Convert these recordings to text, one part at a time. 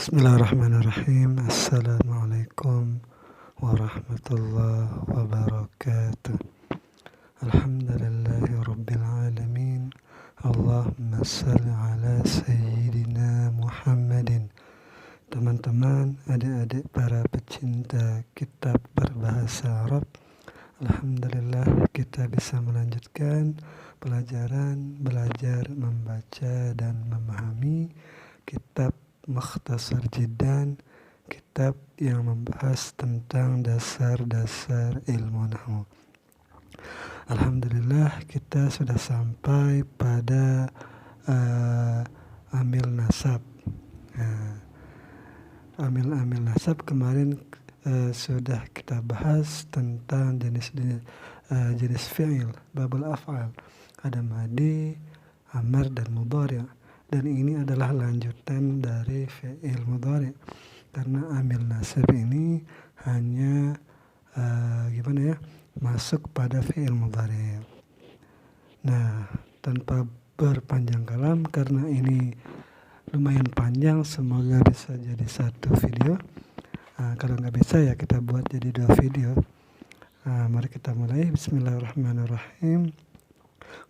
Bismillahirrahmanirrahim. Assalamualaikum warahmatullahi wabarakatuh. Alhamdulillahi rabbil alamin. Allahumma salli ala sayyidina Muhammadin. Teman-teman, adik-adik para pecinta kitab berbahasa Arab, alhamdulillah kita bisa melanjutkan pelajaran belajar membaca dan memahami kitab Mukhtasar Jiddan, kitab yang membahas tentang dasar-dasar ilmu nahwu. Alhamdulillah kita sudah sampai pada amil nasab. Amil nasab kemarin sudah kita bahas tentang jenis fi'il, babul af'al. Ada madi, amar dan mudhari'. Dan ini adalah lanjutan dari fi'il mudhari', karena amil nasab ini hanya masuk pada fi'il mudhari'. Nah, tanpa berpanjang kalam, karena ini lumayan panjang, semoga bisa jadi satu video. Kalau nggak bisa ya kita buat jadi 2 video. Mari kita mulai. Bismillahirrahmanirrahim.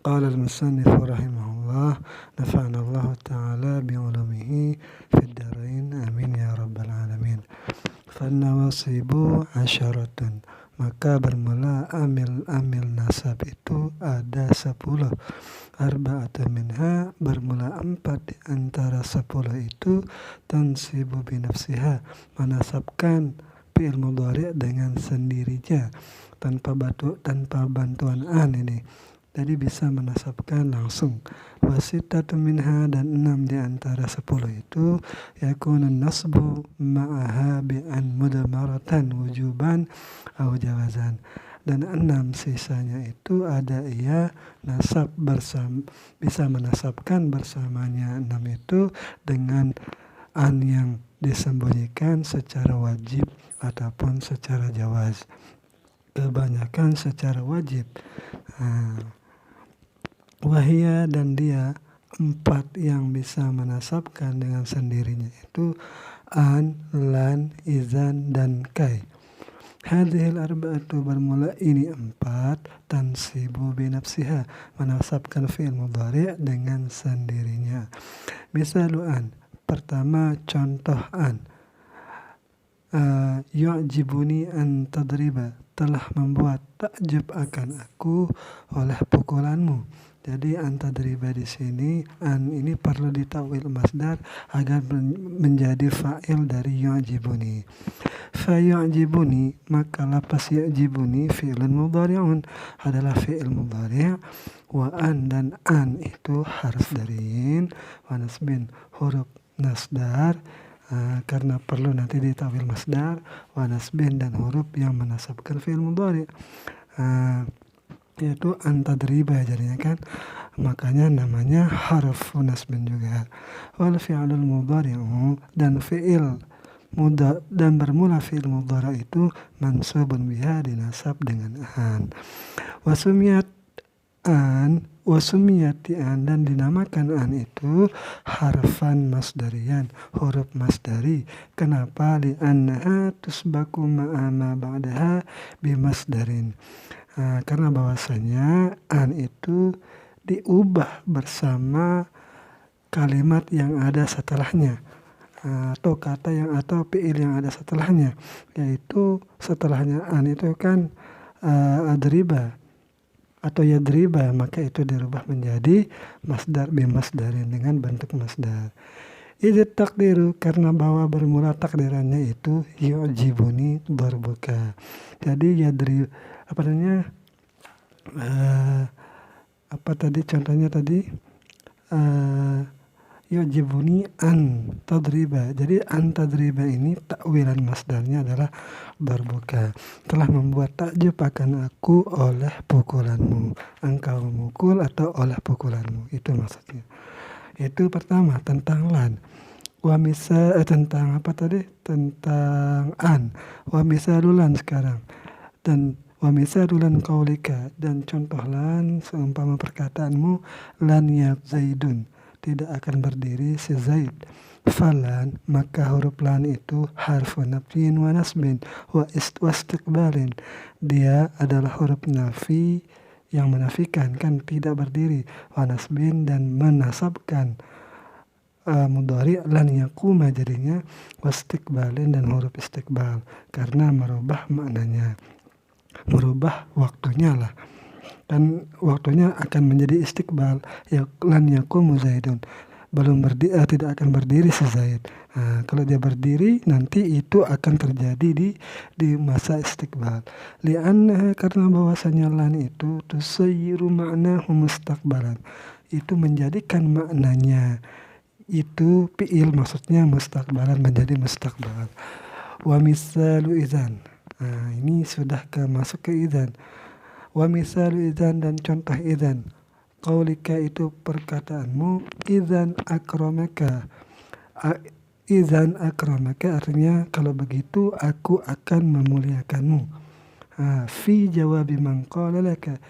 Qala al-musannif rahimahullah, nafa'ana Allah ta'ala bi'ulumihi fid darain, amin ya rabbal alamin. Fannawasibu asyaratun, maka bermula amil nasab itu ada 10. Arba'atu minha, bermula 4 di antara 10 itu tansibu binafsiha, menasabkan fi'il mudhari' dengan sendirinya tanpa bantuan an ini. Jadi bisa menasabkan langsung. Wasitatu minha, dan 6 di antara 10 itu yakunun nasbu ma'aha bi'an mudamaratan wujuban au jawazan. Dan 6 sisanya itu ada ia nasab bisa menasabkan bersamanya 6 itu dengan an yang disembunyikan secara wajib ataupun secara jawaz. Kebanyakan secara wajib. Wahia, dan dia 4 yang bisa menasabkan dengan sendirinya itu an, lan, izan, dan kai. Hadhil arba'atu, bermula ini 4, tansibu binafsiha, menasabkan fi'il mudhari' dengan sendirinya. Misalu an, pertama contoh an. Yu'jibuni an tadriba, telah membuat takjub akan aku oleh pukulanmu. Jadi an tadriba di sini, an ini perlu ditawil masdar agar menjadi fa'il dari yu'jibuni. Fa yu'jibuni, maka lapas yu'jibuni fi'lun mudhari'un, adalah fi'il mudhari'. Wa an, dan an itu harf darin, wa nasbin, huruf nasdar, karena perlu nanti ditawil masdar, wa nasbin, dan huruf yang menasabkan fi'il mudhari', yaitu antadriba jadinya kan, makanya namanya harf nasbin juga. Wal fi'lul mudhari'u, dan fi'il dan bermula fi'il mudhari' itu mansubun biha, dinasab dengan an. Wasumiyat an, dan dinamakan an itu harfan masdarian, huruf masdari. Kenapa? Li'annaha tusbaku ma'ama ba'daha bimasdarin. Karena bahwasanya an itu diubah bersama kalimat yang ada setelahnya, atau kata atau fi'il yang ada setelahnya, yaitu setelahnya an itu kan adriba atau yadriba, maka itu dirubah menjadi masdar bimasdarin dengan bentuk masdar. Idit takdiru, karena bahwa bermula takdirannya itu yu'jibuni darbuka. Jadi contohnya tadi yu'jibuni an tadriba. Jadi an tadriba ini takwilan masdarnya adalah darbuka, telah membuat takjub akan aku oleh pukulanmu, engkau memukul atau oleh pukulanmu, itu maksudnya. Itu pertama tentang lan. Tentang an. Wa misalulan sekarang. Dan wa misalulan qaulika, dan contoh lan seumpama perkataanmu, lan ya zaidun, tidak akan berdiri si Zaid. falan, maka huruf lan itu harfu nafyin wa nasbin wa istiqbalin. Dia adalah huruf nafi yang menafikan, kan tidak berdiri, wa nasbin dan menasabkan mudhari lan yakuma jadinya, wastiqbalin dan huruf istiqbal karena merubah maknanya, merubah waktunya lah. Dan waktunya akan menjadi istiqbal, ya lan yakumu zaidun, belum tidak akan berdiri si Zaid. Kalau dia berdiri nanti itu akan terjadi di masa istiqbal. Li'annaha, karena bahwasanya lan itu tusayyiru ma'nahu mustaqbalan, itu menjadikan maknanya itu fi'il, maksudnya mustaqbalan menjadi mustaqbal. Wa misalu idzan. Ini sudah masuk ke idzan. Wa misalu idzan, dan contoh idzan. Qaulika, itu perkataanmu, idzan akramaka. Idzan akramaka artinya kalau begitu aku akan memuliakanmu. Fi jawabi man qala laka.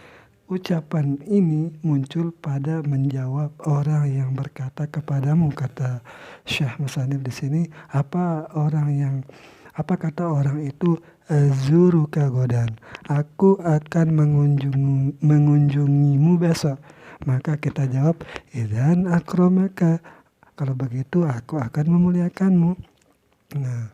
Ucapan ini muncul pada menjawab orang yang berkata kepadamu, kata Syekh Musanif di sini. Apa kata orang itu? Zuruka godan, aku akan mengunjungimu besok. Maka kita jawab, idzan akramaka, kalau begitu aku akan memuliakanmu. Nah,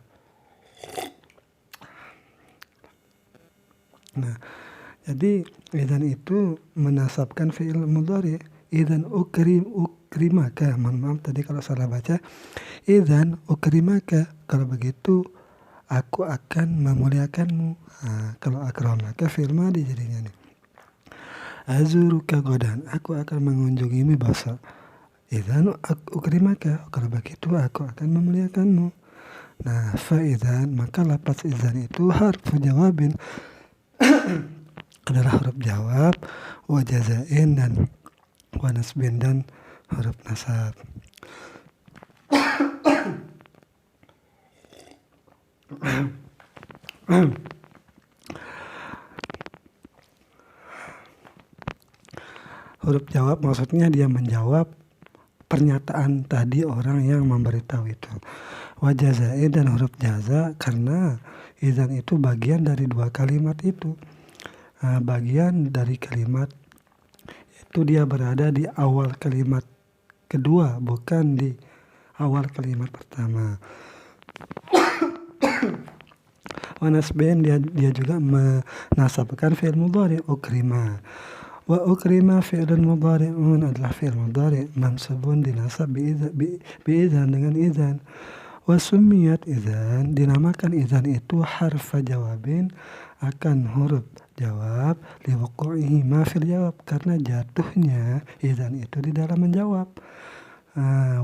jadi idzan itu menasabkan fi'il mudhari. Idzan ukrimaka, maaf tadi kalau salah baca. Idzan ukrimaka, kalau begitu aku akan memuliakanmu. Kalau akramaka fi'il madhi jadinya nih. Azuruka godan, aku akan mengunjungimu besok. Idzan ukrimaka, kalau begitu aku akan memuliakanmu. Nah, fa'idzan, maka lafaz idzan itu harfu jawabin adalah huruf jawab, wa jazain dan wa nasbin dan huruf nasab. Huruf jawab maksudnya dia menjawab pernyataan tadi orang yang memberitahu itu. Wa jazain dan huruf jaza, karena idzan itu bagian dari dua kalimat itu. Bagian dari kalimat itu dia berada di awal kalimat kedua, bukan di awal kalimat pertama. Wa nasbin, dia juga menasabkan fi'il mudhari ukrima. Wa ukrima fi'lun mudhari'un adalah fi'il mudhari' mansubun dinasab bi'idzan, dengan idzan. Wa summiyat idzan, dinamakan idzan itu harfa jawabin, akan huruf jawab, liwuqu'ihi ma fil jawab, karena jatuhnya idzan itu di dalam menjawab.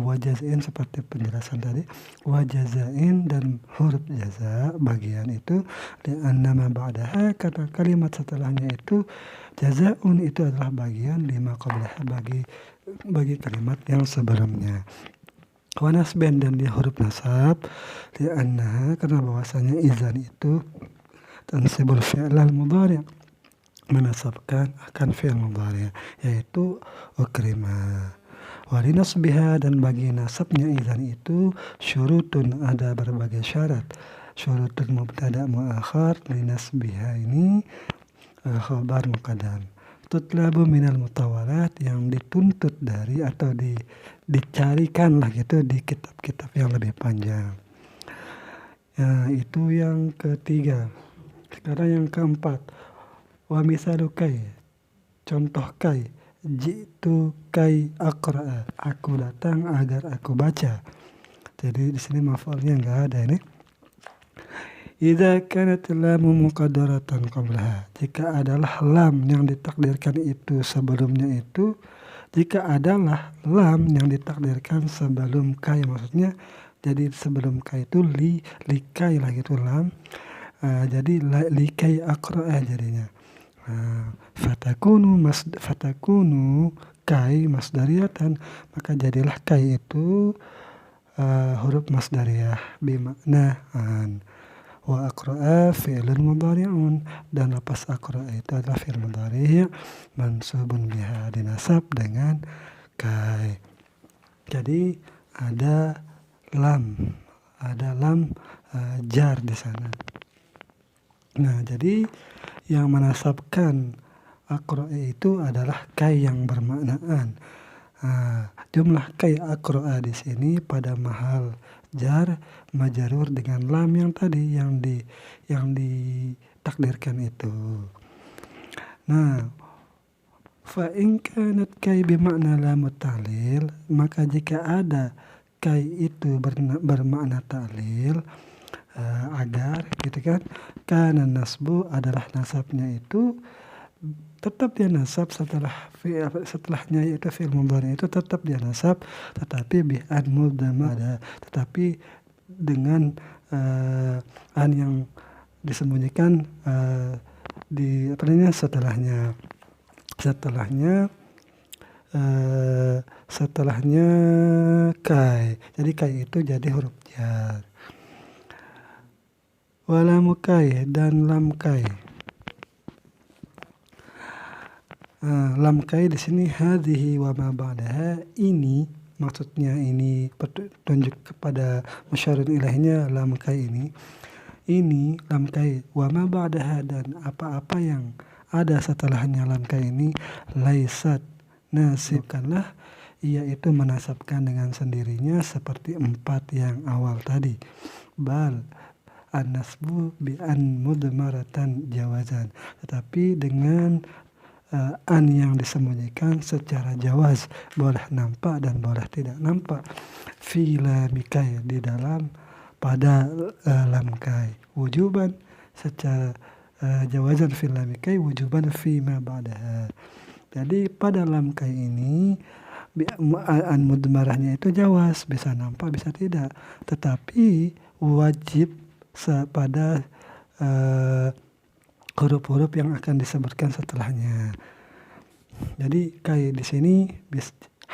Wajazain seperti penjelasan tadi, wajazain dan huruf jaza bagian itu, li'anna ba'daha, kata kalimat setelahnya itu jazaun, itu adalah bagian lima qablaha, bagi kalimat yang sebelumnya. Wa nasben, dan dia huruf nasab, li'anna, karena bahwasanya idzan itu tansibul fi'lal mudhari', menasabkan akan fi'il mudhari', yaitu ukrima. Wali nasbiha, dan bagi nasabnya idzan itu syurutun, ada berbagai syarat. Syurutun mubtada muakhar, li nasbiha ini khabar muqaddam. Tutlabu minal mutawalat, yang dituntut dari atau dicarikan lah gitu di kitab-kitab yang lebih panjang. Itu yang ketiga. Sekarang yang keempat, wa misalu kai, contoh kai. Jitu kai aqra'a, aku datang agar aku baca. Jadi di sini maf'ulnya enggak ada ini. Idza kanat lamu muqaddaratan qablaha, jika adalah lam yang ditakdirkan itu sebelumnya itu, jika adalah lam yang ditakdirkan sebelum kai, maksudnya jadi sebelum kai itu likai lah gitu lam. Jadi likai aqra'a jadinya. Fatakunu kai masdariyatan, maka jadilah kai itu huruf masdariyah bimakna an. Wa aqra'a fi'lun mudhari'un, dan lafaz aqra'a itu adalah fi'il mudhari' mansubun biha, dinasab dengan kai. Jadi ada lam, ada lam jar di sana. Nah, jadi yang menasabkan aqra'a itu adalah kai yang bermakna an. Jumlah kai aqra'a di sini pada mahal jar majarur dengan lam yang tadi yang ditakdirkan itu. Nah, fa in kanat kai bimakna lam ta'lil, maka jika ada kai itu bermakna ta'lil, agar gitu kan, kana nasbu adalah nasabnya itu tetap dia nasab setelahnya yaitu fi'il mudhari itu tetap dia nasab, tetapi bi an mudmara, tetapi dengan an yang disembunyikan di setelahnya kai. Jadi kai itu jadi huruf jar. Walamu kai dan lam kai. Lam kai di sini hadhihi wa ma ba'daha, ini maksudnya ini petunjuk kepada musyarun ilahnya lam kai ini. Ini lam kai wa ma ba'daha, dan apa-apa yang ada setelahnya lam kai ini laisat nasibkanlah, ia itu menasabkan dengan sendirinya seperti 4 yang awal tadi. Bal an-nasbu bi an mudmaratan jawazan, tetapi dengan an yang disembunyikan secara jawaz, boleh nampak dan boleh tidak nampak. Fi lamikai, di dalam pada lam kai, wujuban secara jawazan fi lamikai, wujuban fi ma ba'daha. Jadi pada lam kai ini an mudmarahnya itu jawaz, bisa nampak bisa tidak, tetapi wajib pada huruf-huruf yang akan disebutkan setelahnya. Jadi kai di sini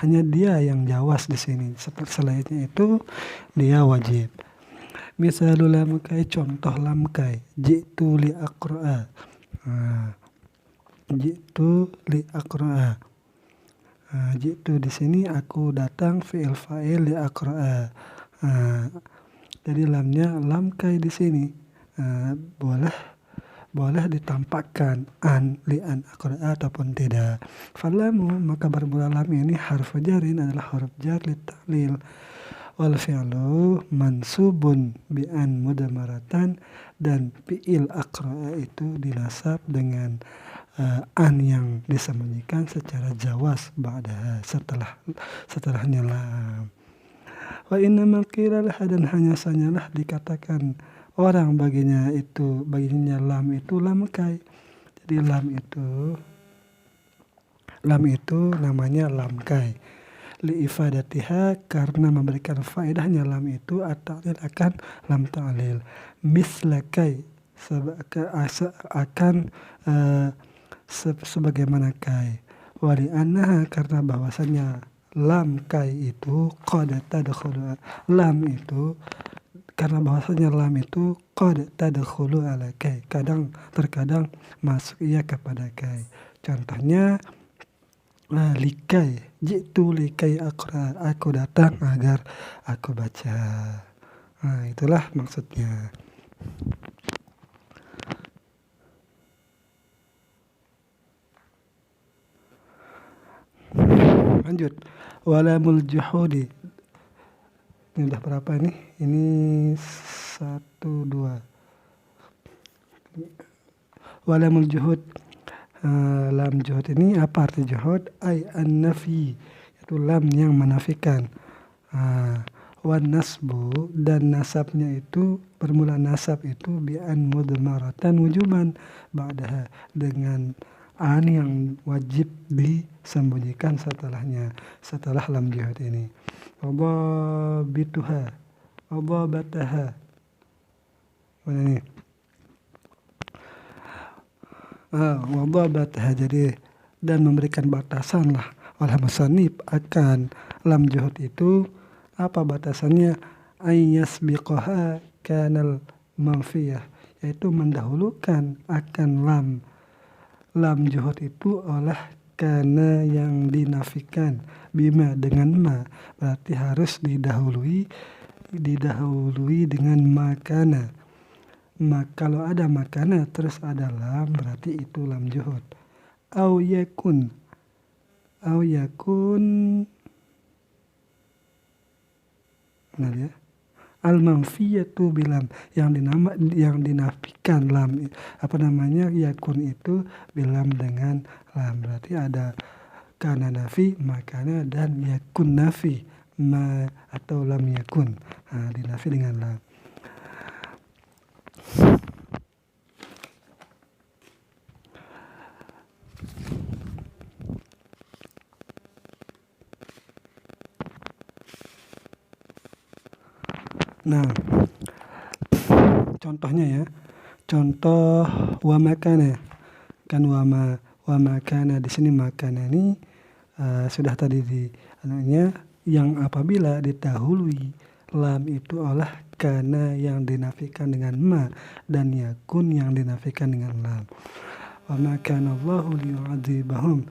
hanya dia yang jawaz di sini. Selainnya itu dia wajib. Misalul lam kai, contoh lam kai. Ji'tu li aqra'a. Ji'tu li aqra'a. Ji'tu di sini aku datang, fi'il fa'il li aqra'a. Jadi lamnya lam kai di sini. Boleh ditampakkan an li an aqra'a ataupun tidak. Falamu, maka bermula lam ini harfu jarin, adalah huruf jar li ta'lil. Wal fi'lu mansubun bi an mudmaratan, dan fi'il aqra'a itu dinasab dengan an yang disembunyikan secara jawaz ba'daha, setelahnya lam. Wa innama qila lah, dan hanya sanyalah dikatakan orang baginya lam itu lam kai. Jadi lam itu namanya lam kai. Li ifadatiha, karena memberikan faedahnya lam itu at-ta'lil akan lam ta'lil. Misla kai, akan sebagaimana kai. Wali annaha, karena bahwasanya lam kai itu qad tadkhulu, lam itu karena bahwasanya lam itu qad tadkhulu ala kai, terkadang masuk ia kepada kai. Contohnya likai, jitu likai aqra, aku datang agar aku baca. Nah, itulah maksudnya. Lanjut. Walamul juhudi. Ini udah berapa nih? Ini 1, 2. Walamul juhud. Lam juhud ini apa arti juhud? Ay an-nafi, itu lam yang menafikan. Wan nasbu, dan nasabnya itu bermula nasab itu bi an mudmaratan wujuban ba'daha, dengan an yang wajib disembunyikan setelahnya, setelah lam juhud ini. Wadhabituha, wadhabataha. Mana ini? Wadhabataha, jadi dan memberikan batasan lah oleh musannif akan lam juhud itu. Apa batasannya? Ayyasbiqaha kanal manfiyah, yaitu mendahulukan akan lam juhud itu oleh kana yang dinafikan, bima dengan ma, berarti harus didahului didahului dengan makana. Kalau ada makana terus ada lam, berarti itu lam juhud. Au yakun benar ya. Al-manfiyatu bilam, yang dinafikan lam, yakun itu bilam dengan lam, berarti ada kana nafi, makana, dan yakun nafi, atau lam yakun, dinafi dengan lam. Nah, contohnya ya. Contoh wa makana. Kan wa makana di sini, makana ini sudah tadi yang apabila didahului lam itu adalah kana yang dinafikan dengan ma, dan yakun yang dinafikan dengan lam. Wa makana Allahu liyu'adzibahum,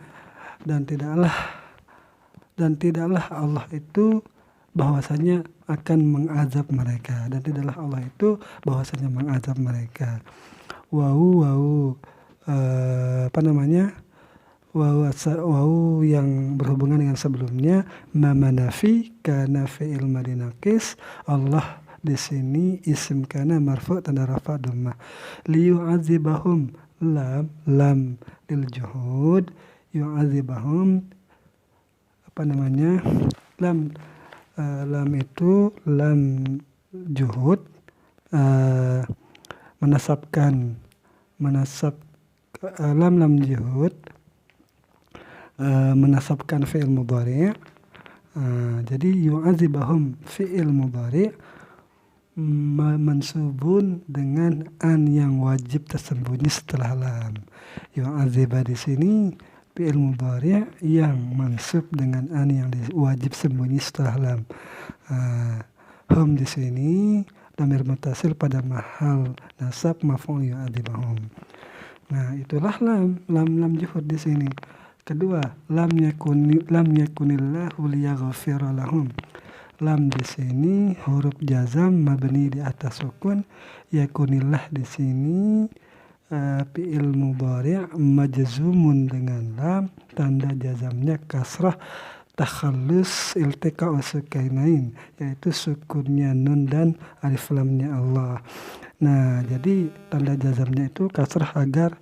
dan tidaklah Allah itu bahwasanya akan mengazab mereka, dan tidaklah Allah itu bahwasanya mengazab mereka. Wau yang berhubungan dengan sebelumnya, mamanafi kana fi'il madhi naqis, Allah di sini isim kana marfu' tanda rafa dhammah. Liyu'adzibahum, lam lil juhud, yu'adzibahum lam itu lam juhud, lam juhud menasabkan fi'il mudhari'. Jadi yu'adzibahum fi'il mudhari' mansubun dengan an yang wajib tersembunyi setelah lam. Yu'adzibah di sini fi'il mudhari' yang mansub dengan an yang wajib sembunyi setelah lam. Hum di sini dhamir muttasil pada mahal nasab maf'ul yu'adzibahum. Nah, itulah lam juhud di sini. Kedua, lam yakunillahu liyaghfira lahum. Lam di sini huruf jazam mabni di atas sukun. Yakunillah di sini fi'il mudhari' majzumun dengan lam, tanda jazamnya kasrah takhallus iltiqa'u sukainain, yaitu sukunnya nun dan alif lamnya Allah. Nah, jadi tanda jazamnya itu kasrah agar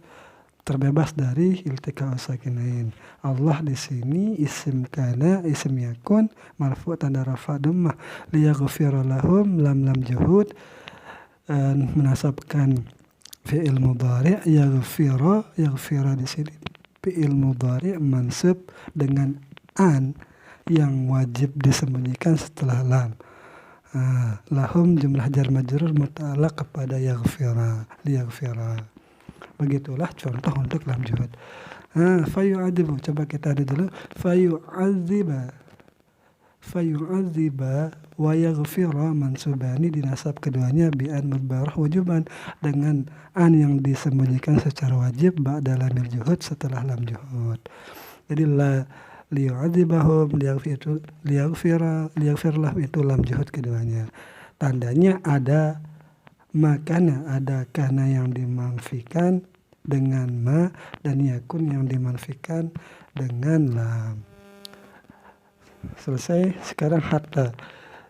terbebas dari iltiqa'u sakinain. Allah di sini isim kana, isim yakun, marfu' tanda rafa dhammah. Liyaghfira lahum, lam juhud, menasabkan fi'il mudhari'. Yaghfira di sini fi'il mudhari' mansub dengan an yang wajib disembunyikan setelah lam. Lahum jumlah jar majrur muta'allaq kepada yaghfira, liyaghfira. Begitulah contoh untuk lam juhud. Fayu'adzibu, coba kita ada dulu. Fayu'adziba wa yaghfira mansubani, dinasab keduanya bi'an mudbarah wujuban, dengan an yang disembunyikan secara wajib ba'da lamil juhud, setelah lam juhud. Jadi liyu'adzibahum, liyaghfir lahum, itu lam juhud keduanya. Tandanya ada makana, ada kana yang dimanfikan dengan ma, dan yakun yang dimanfikan dengan lam. Selesai. Sekarang hatta.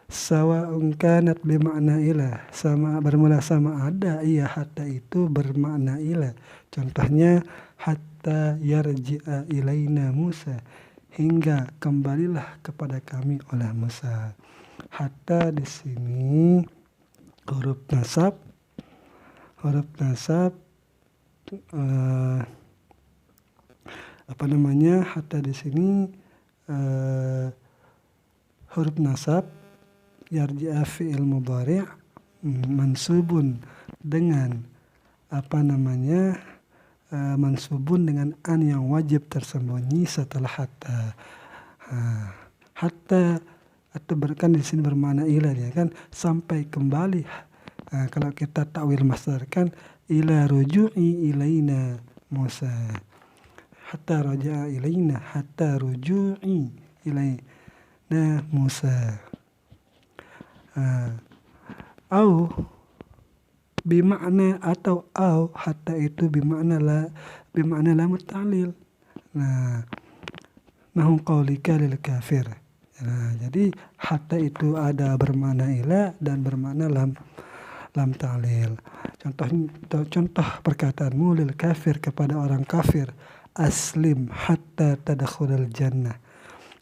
Sawa'un kanat bimakna ila, sama bermula sama ada, iya hatta itu bermakna ila. Contohnya hatta yarji'a ilaina Musa, hingga kembalilah kepada kami oleh Musa. Hatta di sini huruf nasab hatta di sini huruf nasab, yarji'a fi'il mudhari' mansubun dengan mansubun dengan an yang wajib tersembunyi setelah hatta. Hatta atau berkan di sini bermakna ila, ya kan, sampai kembali. Kalau kita takwil masdar kan ila ruju'i ilaina Musa. Hatta raja'a ilaina, hatta ruju'i ilaina Musa. Au bimakna atau au hatta itu bimakna lamut ta'lil. Nah, nahu qaulika lil kafir. Nah, jadi hatta itu ada bermakna ila dan bermakna lam ta'lil. Contoh perkataanmu lil kafir kepada orang kafir, aslim hatta tadkhulal jannah.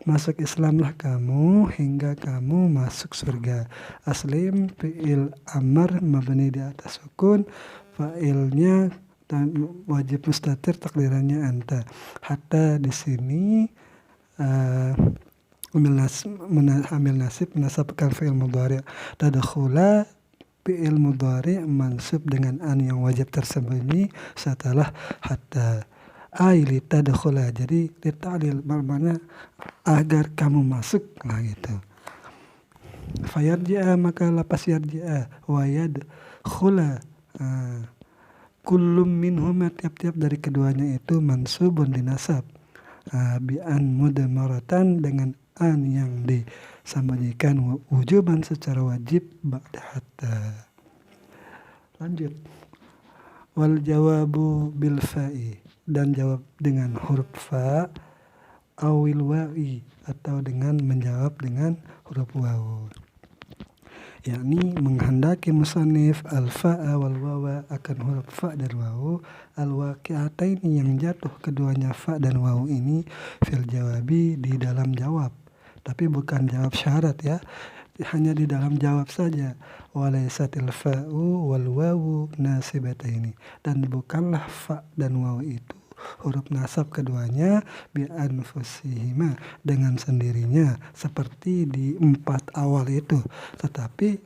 Masuk Islamlah kamu hingga kamu masuk surga. Aslim fi'il amar mabni di atas sukun, fa'ilnya dan wajib mustatir takdirannya anta. Hatta di sini amil nasib menasabkan fi'il mudhari'. Tadkhula fi'il mudhari' mansub dengan an yang wajib tersembunyi setelah hatta. Li tadkhula, jadi lita'lil bermakna agar kamu masuk lah gitu. Fayarji'a maka lapas yarji'a wa yadkhula, kullum minhuma tiap-tiap dari keduanya itu mansubun dinasab bi an mudmaratan dengan an yang disembunyikan wujuban secara wajib ba'da hatta. Lanjut. Wal jawabu bil fa'i, dan jawab dengan huruf fa, awil wa'i, atau dengan menjawab dengan huruf wawu. Yakni menghendaki musannif al-fa'a wal wawa akan huruf fa dan wawu, al-waqi'ataini yang jatuh keduanya fa dan wawu ini fil jawabi di dalam jawab, tapi bukan jawab syarat ya, hanya di dalam jawab saja. Walaysatil fa'u wal wawu nasibataini, dan bukanlah fa dan wawu itu huruf nasab keduanya bi anfusihima dengan sendirinya seperti di 4 awal itu, tetapi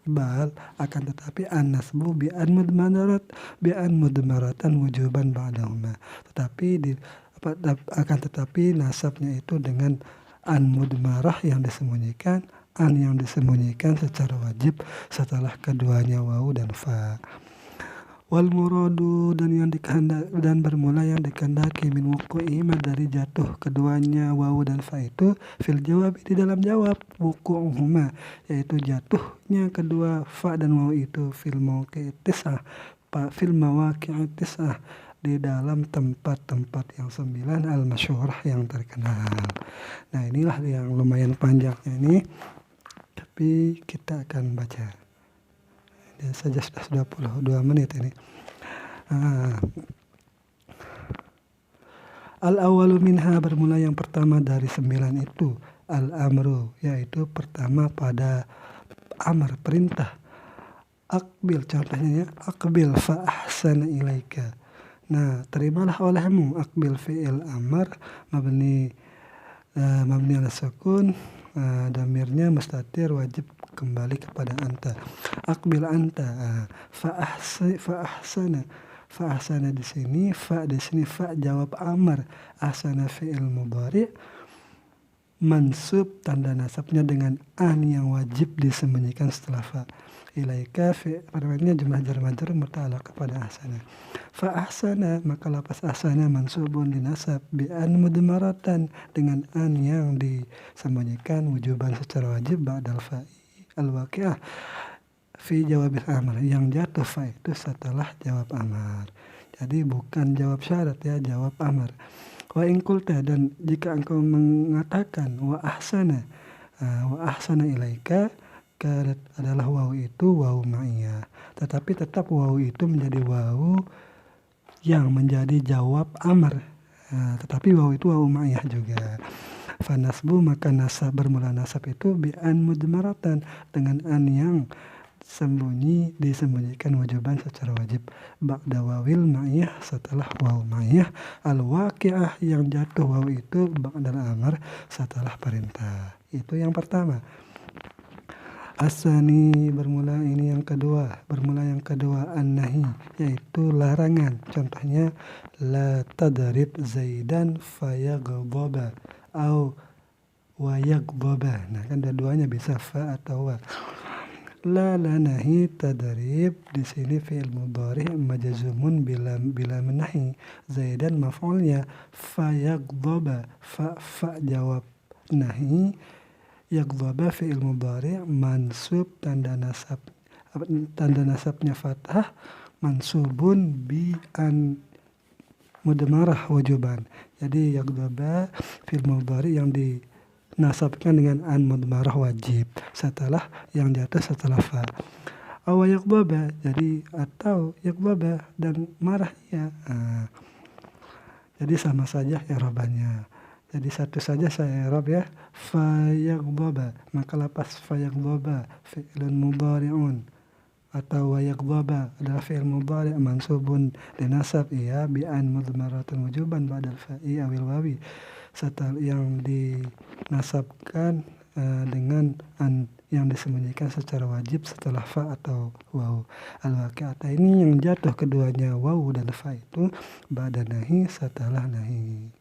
akan tetapi an-nasbu bi an mudmaratan wujuban ba'dahuma, tetapi akan tetapi nasabnya itu dengan an mudmarah yang disembunyikan, an yang disembunyikan secara wajib setelah keduanya wawu dan fa. Wal muradu, dan bermula yang dikehendaki min wuqu'ihima dari jatuh keduanya wawu dan fa itu fil jawab di dalam jawab, wuqu'uhuma yaitu jatuhnya kedua fa dan wawu itu fil mawaqi'it tis'ah di dalam tempat-tempat yang 9 al-masyhurah yang terkenal. Nah, inilah yang lumayan panjangnya ini, tapi kita akan baca. Dan saja sudah 22 menit ini. Al-awwalu minha, bermula yang pertama dari 9 itu, al-amru, yaitu pertama pada amr, perintah. Aqbil, contohnya ya, aqbil fa ahsana ilaika. Nah, terimalah olehmu, aqbil fi'il amr mabni ala sukun, damirnya mustatir wajib kembali kepada anta. Aqbil anta, fa ahsana di sini fa jawab amr, ahsana fi'il mudhari' mansub tanda nasabnya dengan an yang wajib disembunyikan setelah fa. Ilaika perbannya jumlah jar majrur muta'allaq kepada ahsana. Fa ahsana, maka lapas ahsana mansubun dinasab bi an mudmaratan dengan an yang disembunyikan wujuban secara wajib ba'dal fa'i al-waqi'ah fi jawabil amr, yang jatuh fa itu setelah jawab amr. Jadi bukan jawab syarat ya, jawab amr. Wa in qulta, dan jika engkau mengatakan wa ahsana ilaika, adalah wawu itu wawu ma'iyah, tetapi tetap wawu itu menjadi wawu yang menjadi jawab amr, tetapi wawu itu wawu ma'iyah juga. Fanasbu, maka nasab bermula nasab itu bi an mudmaratan dengan an yang disembunyikan wujuban secara wajib ba'da wawil ma'iyah, setelah wawu ma'iyah, al-waqi'ah yang jatuh wawu itu ba'dal amr, setelah perintah. Itu yang pertama. Asani, bermula yang kedua an-nahi, yaitu larangan. Contohnya la tadrib zaidan fayaghdaba au wayaghdaba. Nah, kan dua-duanya bisa fa atau wa. La nahi tadrib di sini fi'il mudhari' majzumun bila menahi, zaidan maf'ulnya, fayaghdaba fa jawab nahi, yaghdaba fi'il mudhari' mansub tanda nasab tanda nasabnya fathah, mansubun bi an mudmarah wujuban. Jadi yaghdaba fil mudhari yang dinasabkan dengan an mudmarah wajib setelah yang di atas setelah fa. Aw yaghdaba, jadi atau yaghdaba dan marah ya. Jadi sama saja i'rabannya. Jadi satu saja saya i'rab ya. Fa yaghdaba, maka lapas fa yaghdaba fi'lun mudhari'un atau wa yaghdaba adalah fi'il mudhari' mansubun dinasab ya bi an mudmaratun wujuban ba'dal fa'i awil wawi. Setelah yang dinasabkan dengan an yang disembunyikan secara wajib setelah fa atau waw. Al-waqi'ata ini yang jatuh keduanya waw dan fa itu ba'da nahi setelah nahi.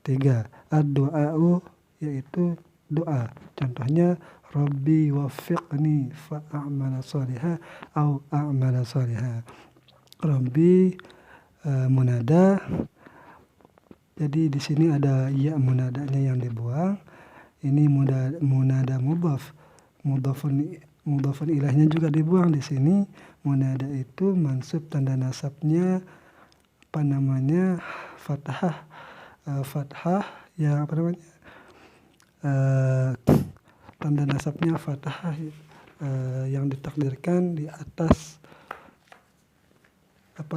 3. Ad-du'a'u, yaitu doa. Contohnya Rabbi waffiqni fa'amala shaliha au a'mala shaliha. Rabbi munada. Jadi di sini ada ya munadanya yang dibuang. Ini munada mudhaf. Mudhafun ilahnya juga dibuang di sini. Munada itu mansub tanda nasabnya fathah yang tanda nasabnya fathah yang ditakdirkan di atas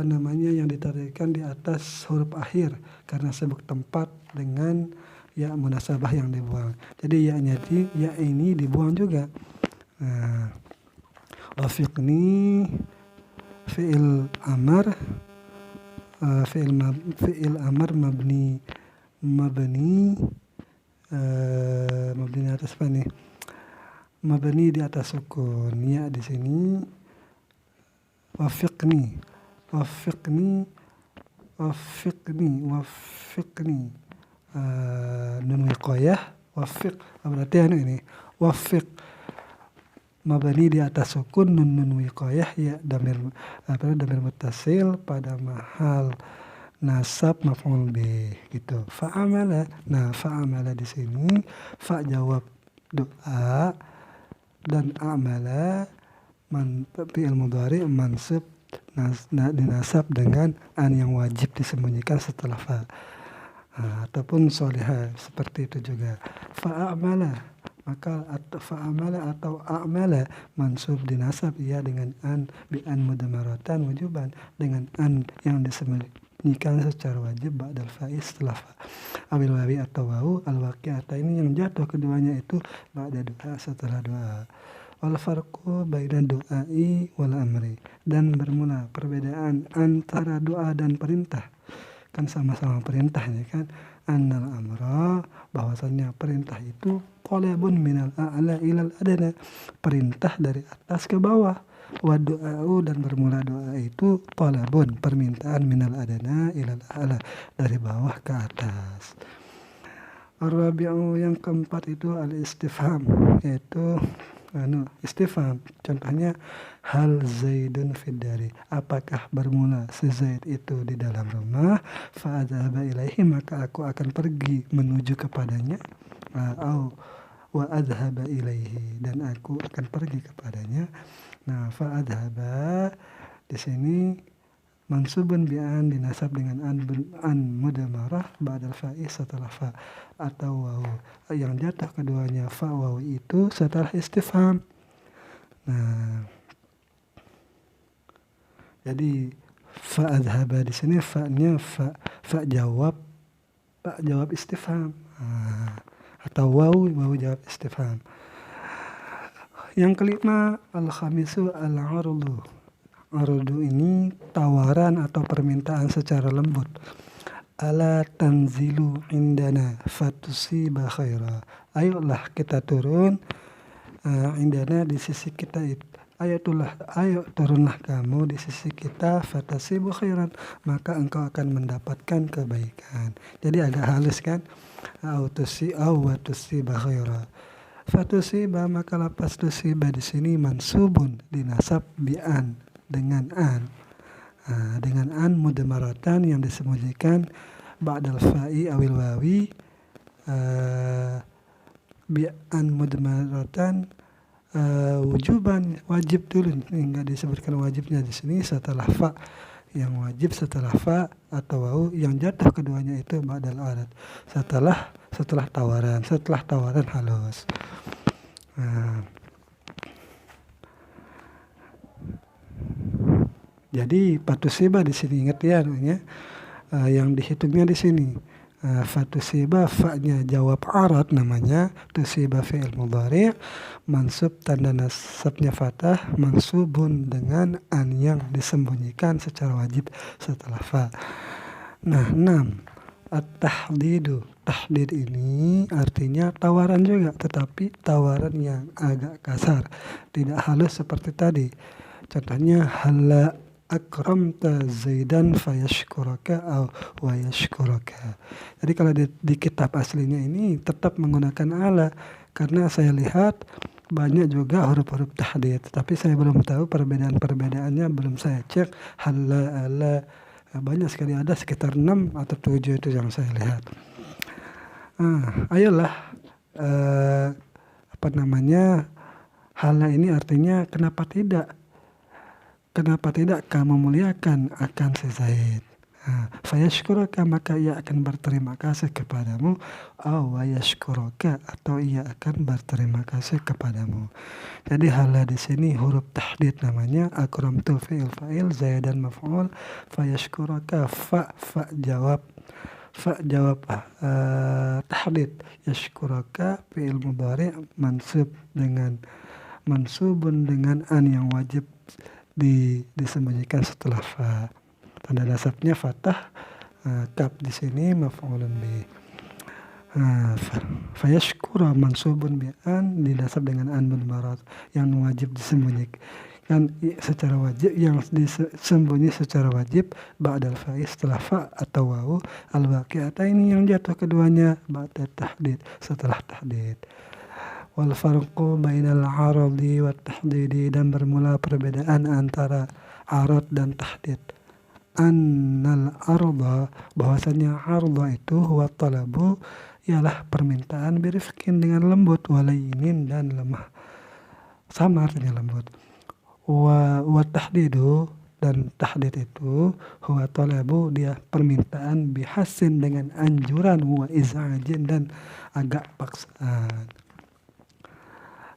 yang ditakdirkan di atas huruf akhir karena sebut tempat dengan ya munasabah yang dibuang. Jadi ya ini dibuang juga. Wafiqni fi'il amar fi'il amar mabni atas apa nih? Mabni di atas sukun ya di sini. Wafiqni nun wiqayah wafiq berarti ini wafiq mabni di atas sukun nun wiqayah ya damir muttasil pada mahal nasab maf'ul bih gitu. Fa'amala. Nah, fa'amala di sini fa jawab doa dan amala fi'il mudhari mansub dinasab dengan an yang wajib disembunyikan setelah fa. Ataupun sholihah seperti itu juga. Fa'amala, maka fa'amala atau a'mala mansub dinasab ya dengan an bi an mudmaratan wujuban, dengan an yang disembunyikan secara wajib ba'dal fa'i setelah fa. Awil wawi atau wawu al-waqi'ata ini yang jatuh keduanya itu ba'da doa setelah doa. Wal farqu baina du'ai wal amri, dan bermula perbedaan antara doa dan perintah. Kan sama-sama perintahnya kan. Annal amra, bahwasannya perintah itu talabun minal a'la ilal adana, perintah dari atas ke bawah. Wa du'a'u, dan bermula doa itu talabun, permintaan minal adana ilal a'la, dari bawah ke atas. Ar-rabi'u, yang keempat itu al-istifham, yaitu istifham. Contohnya hal zaidun fid dari, apakah bermula si Zaid itu di dalam rumah. Fa adhaba ilaihi, maka aku akan pergi menuju kepadanya. Wa adhaba ilaihi, dan aku akan pergi kepadanya. Nah, fa adhaba di sini mansubun bi'an dinasab dengan an mudmarah ba'dal fa'i setelah fa atau wawu. Yang jatuh keduanya fa wawu itu setelah istifham. Nah, jadi fa adhaba di sini fa-nya fa jawab istifham. Atau wawu jawab istifham. Yang kelima al-khamisu al-'ardu. Ardu ini tawaran atau permintaan secara lembut. Ala tanzilu indana fatusiba khaira. Ayolah kita turun indana di sisi kita itu. Ayo turunlah kamu di sisi kita, fatasibu khairan, maka engkau akan mendapatkan kebaikan. Jadi agak halus kan? Watusiba khaira. Fatusiba, maka lapas tusiba di sini mansubun dinasab bi'an, dengan an mudmaratan yang disembunyikan ba'dal fa'i awil wawi, bi an mudmaratan wujuban, wajib dulu. Ini nggak disebutkan wajibnya di sini. Setelah fa yang wajib, setelah fa atau wau yang jatuh keduanya itu ba'dal arat. Setelah tawaran halus. Nah, jadi patusiba di sini ingat ya, yang dihitungnya di sini. Fatusiba fa-nya jawab arat namanya, tusiba fi'il mudhari', mansub tanda nasabnya fathah, mansubun dengan an yang disembunyikan secara wajib setelah fa. Nah, 6. At-tahdidu. Tahdid ini artinya tawaran juga, tetapi tawaran yang agak kasar, tidak halus seperti tadi. Contohnya halla akramta zaidan fayashkuraka wa yashkuraka. Jadi kalau di kitab aslinya ini tetap menggunakan ala, karena saya lihat banyak juga huruf-huruf tahdid, tapi saya belum tahu perbedaan-perbedaannya, belum saya cek. Halla, ala, banyak sekali, ada sekitar 6 atau 7 itu yang saya lihat. Ayolah, hala ini artinya kenapa tidak kamu muliakan akan si Zaid. Fayashkuraka, maka ia akan berterima kasih kepadamu. Wa yashkuraka, atau ia akan berterima kasih kepadamu. Jadi hala di sini huruf tahdid namanya. Akramtu fi'il fa'il, Zaidan maf'ul, fayashkuraka fa jawab tahdid. Yashkuraka fi'il mudhari' mansubun dengan an yang wajib disembunyikan setelah fa. Tanda nasabnya fathah, kaf di sini maf'ulun bi. Fayashkura mansubun bi an, dinasab dengan an mudmarad yang wajib disembunyikan secara wajib, yang disembunyi secara wajib ba'dal fa'i, setelah fa atau wawu, al-waqi'ata ini yang jatuh keduanya ba'da tahdid, setelah tahdid. Wal farqu bainal aradi wat tahdidi, dan bermula perbedaan antara arad dan tahdid. Annal arda, bahwasanya arda itu huwa talabu, ialah permintaan, birifkin dengan lembut, walayinin dan lemah, sama artinya lembut. Wa tahdidu, dan tahdid itu huwa talabu, dia permintaan, bihasin dengan anjuran, wa iz'ajin dan agak paksaan.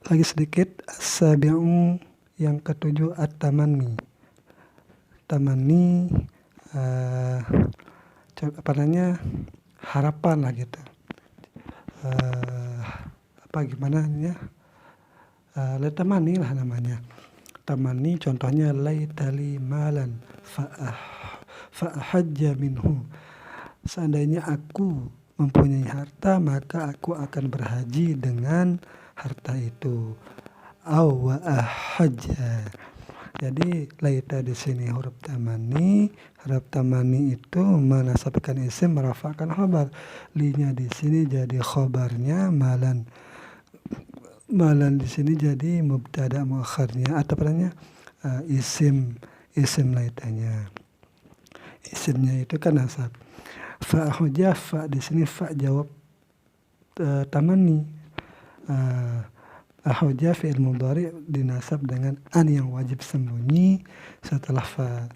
Lagi sedikit, sabi'u yang ketujuh, at-tamanni. Tamanni harapan lah gitu. Gimana ya? Tamani lah namanya. Tamani contohnya laitali malan fa'ahajja minhu. Seandainya aku mempunyai harta, maka aku akan berhaji dengan harta itu. Wa ahajja. Jadi laita di sini huruf tamani itu menasabkan isim, merafa'kan khabar. Linya di sini jadi khabarnya, malan di sini jadi mubtada muakharnya, atau isim laitanya. Isimnya itu kan nasab. Fa'ahujja, fa di sini fa jawab tamani. Ahujja fi'il mudhari' dinasab dengan an yang wajib sembunyi setelah fa.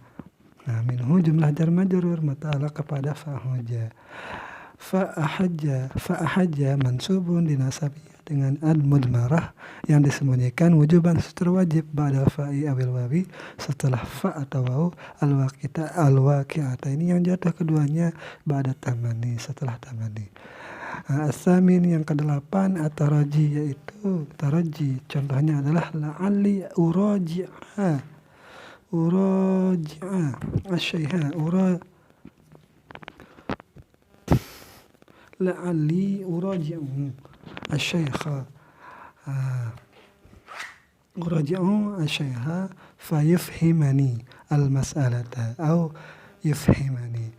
Minhu jumlah jar majrur mata'alaq kepada fa'ahujja. Fa'ahajja mansubun dinasab dengan an mudmarah yang disembunyikan wujuban secara wajib ba'da fa'i awil wawi, setelah fa atau waw, al-waqi'ata ini yang jatuh keduanya ba'da tamani, setelah tamani. As-samin yang ke-8, at-taraji, yaitu taraji. Contohnya adalah la'alli uraji'a asyaiha, la'alli uraji'u asyaikha, uraji'u asyaiha fayufhimani al-mas'alata au yufhimani.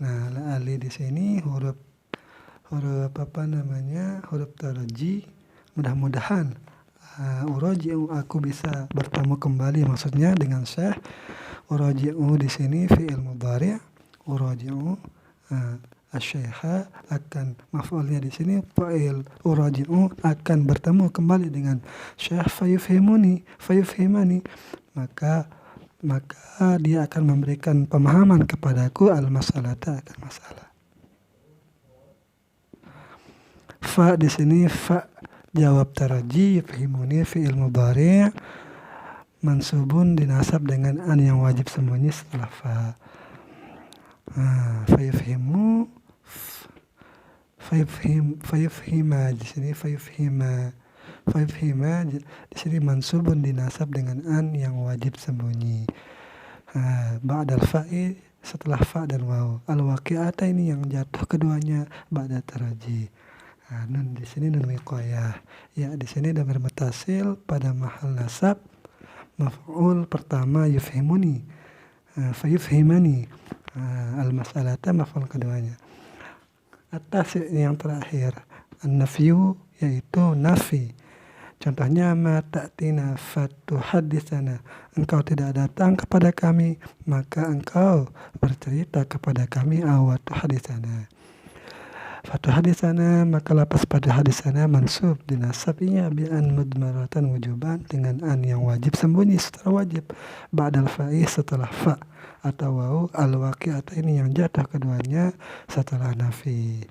Nah, la'alli di sini huruf taraji. Mudah-mudahan uraji'u, aku bisa bertemu kembali, maksudnya dengan Syekh. Uraji'u di sini fi'il mudhari', uraji'u asyaikha akan maf'ulnya di sini fa'il uraji'u akan bertemu kembali dengan syekh fayufhimani, maka dia akan memberikan pemahaman kepadaku al-masalata akan masalah. Fa di sini fa jawab taraji, yufhimuni fi'il mudhari' mansubun dinasab dengan an yang wajib sembunyi setelah fa. Fayufhima di sini fayufhima di sini mansubun dinasab dengan an yang wajib sembunyi. Ba'dal fa'i setelah fa dan waw. Al-waqi'ata ini yang jatuh keduanya ba'da taraji. Nun di sini nun wiqayah. Ya di sini dhamir mutasil pada mahal nasab maf'ul pertama yufhimuni. Fayufhimani. Al-mas'alata maf'ul keduanya. Atas yang terakhir an-nafyu yaitu nafi. Contohnya ma ta'tina fatuhadditsana, engkau tidak datang kepada kami maka engkau bercerita kepada kami awatuhadditsana. Fatuhadditsana maka lapas pada haditsana mansub dinasabnya bi an mudmaratan wujuban dengan an yang wajib sembunyi setelah wajib ba'dal fa'i setelah fa atau waw al-waqi'ata ini yang jatuh keduanya setelah nafi.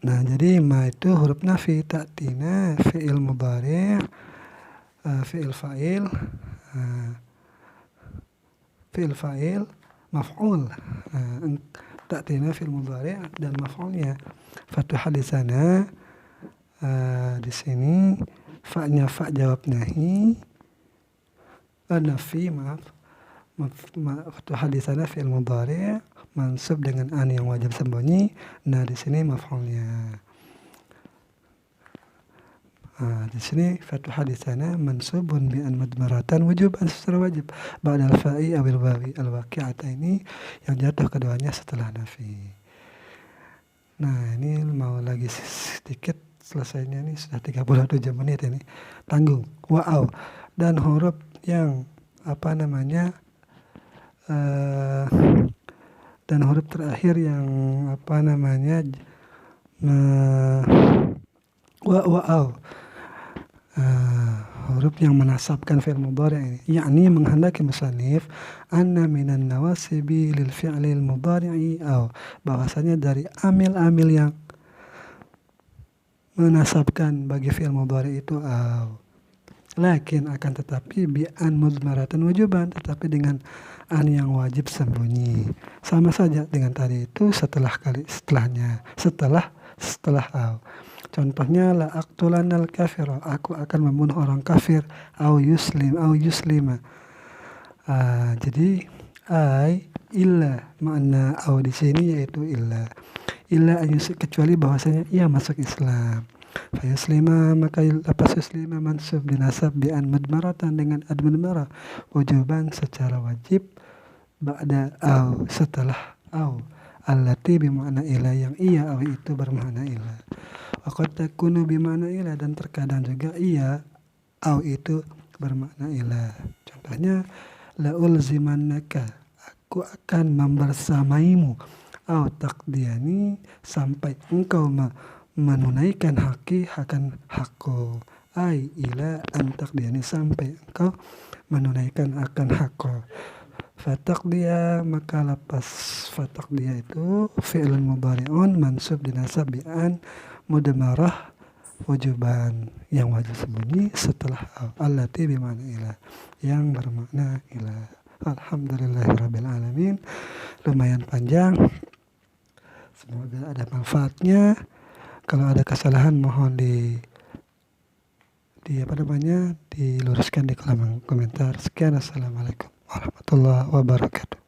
Nah, jadi ma itu huruf nafi, ta'tina fi'il mudhari', fi'il fa'il, maf'ul. Ta'tina fi'il mudhari' dan maf'ulnya. Fatuhadditsana di sini fa'nya fa' jawab nahi. Nafi, fatuhadditsana fi'il mudhari' mansub dengan an yang wajib sembunyi. Nah, di sini maf'ulnya. Di sini fatuhadditsana mansubun bi an mudmaratan wujuban secara wajib ba'dal fa'i awil wawi al-waqi'ata ini yang jatuh keduanya setelah nafi. Nah, ini mau lagi sedikit selesainya nih, sudah 37 menit ini. Tanggung wa'aw dan huruf yang dan huruf terakhir yang wa'aw, huruf yang menasabkan fi'il mudhari' ini, yakni menghendaki musannif anna minan nawasibi lil fi'lil mudhari'i aw, bahwasanya dari amil-amil yang menasabkan bagi fi'il mudhari' itu aw. Lakin akan tetapi bi an mudmaratan wujuban, tetapi dengan an yang wajib sembunyi. Sama saja dengan tadi itu setelah aw. Contohnya la aqtulanal kafira, aku akan membunuh orang kafir, au yuslima. Jadi illa makna au di sini yaitu illa kecuali bahwasanya ia masuk Islam. Fayuslima maka lapas yuslima mansub dinasab bi an mudmaratan dengan ad mudmarah wujuban secara wajib ba'da au setelah au allati bimakna ila yang ia au itu bermakna ila. Wa qad takunu bimakna ila dan terkadang juga ia au itu bermakna ila. Contohnya la ulzimannaka, aku akan membersamaimu, au taqdiyani sampai engkau menunaikan akan hakku, ai ila antaqdiyani sampai engkau menunaikan akan hakku. Fataqdiya maka lapas fataqdiya itu fi'lun mudhari'un mansub dinasab bi an mudmarah wujuban yang wajib sembunyi setelah allati bi ma'na ila yang bermakna ila. Alhamdulillahirabbil alamin. Lumayan panjang. Semoga ada manfaatnya. Kalau ada kesalahan mohon diluruskan di kolom komentar. Sekian, assalamualaikum warahmatullahi wabarakatuh.